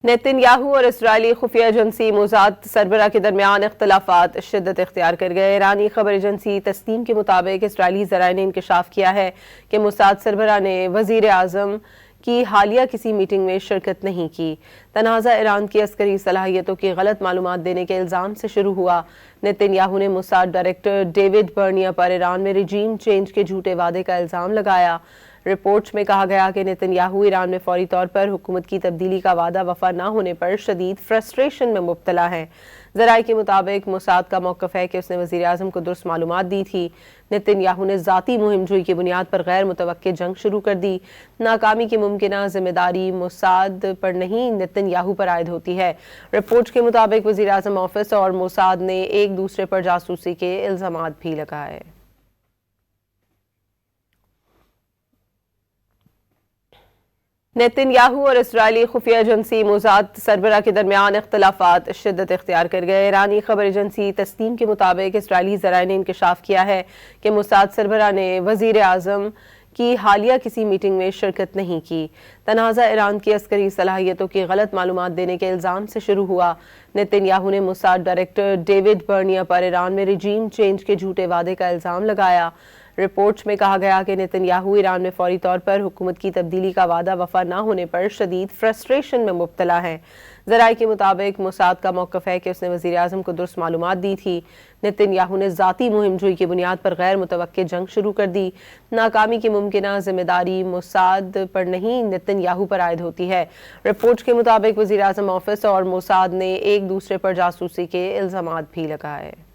Nitin Yahoo اور اسرائیلی خفیہ agency Mossad سربراہ کے درمیان اختلافات شدت اختیار کر گئے۔ ایرانی خبر ایجنسی تسنیم کے مطابق اسرائیلی ذرائع نے انکشاف کیا ہے کہ موساد سربراہ نے وزیر اعظم کی حالیہ کسی میٹنگ میں شرکت نہیں کی۔ تنازع ایران کی عسکری صلاحیتوں کی غلط معلومات دینے کے الزام سے شروع ہوا۔ نیتن یاہو نے موساد ڈائریکٹر ڈیوڈ برنیا پر ایران میں رجیم چینج کے جھوٹے وعدے کا الزام لگایا۔ رپورٹس میں کہا گیا کہ نیتن یاہو ایران میں فوری طور پر حکومت کی تبدیلی کا وعدہ وفا نہ ہونے پر شدید فرسٹریشن میں مبتلا ہے۔ ذرائع کے مطابق موساد کا موقف ہے کہ اس نے وزیر اعظم کو درست معلومات دی تھی۔ نیتن یاہو نے ذاتی مہم جوئی کی بنیاد پر غیر متوقع جنگ شروع کر دی۔ ناکامی کی ممکنہ ذمہ داری موساد پر نہیں، نیتن یاہو پر عائد ہوتی ہے۔ رپورٹس کے مطابق وزیر اعظم آفس اور موساد نے ایک دوسرے پر جاسوسی کے الزامات بھی لگائے۔ نیتن یاہو اور اسرائیلی خفیہ ایجنسی موساد سربراہ کے درمیان اختلافات شدت اختیار کر گئے۔ ایرانی خبر ایجنسی تسنیم کے مطابق اسرائیلی ذرائع نے انکشاف کیا ہے کہ موساد سربراہ نے وزیر اعظم کی حالیہ کسی میٹنگ میں شرکت نہیں کی۔ تنازع ایران کی عسکری صلاحیتوں کی غلط معلومات دینے کے الزام سے شروع ہوا۔ نیتن یاہو نے موساد ڈائریکٹر ڈیوڈ برنیا پر ایران میں رجیم چینج کے جھوٹے وعدے کا الزام لگایا۔ رپورٹس میں کہا گیا کہ نیتن یاہو ایران میں فوری طور پر حکومت کی تبدیلی کا وعدہ وفا نہ ہونے پر شدید فرسٹریشن میں مبتلا ہے۔ ذرائع کے مطابق موساد کا موقف ہے کہ اس نے وزیر اعظم کو درست معلومات دی تھی۔ نیتن یاہو نے ذاتی مہم جوئی کی بنیاد پر غیر متوقع جنگ شروع کر دی۔ ناکامی کی ممکنہ ذمہ داری موساد پر نہیں، نیتن یاہو پر عائد ہوتی ہے۔ رپورٹس کے مطابق وزیر اعظم آفس اور موساد نے ایک دوسرے پر جاسوسی کے الزامات بھی لگائے۔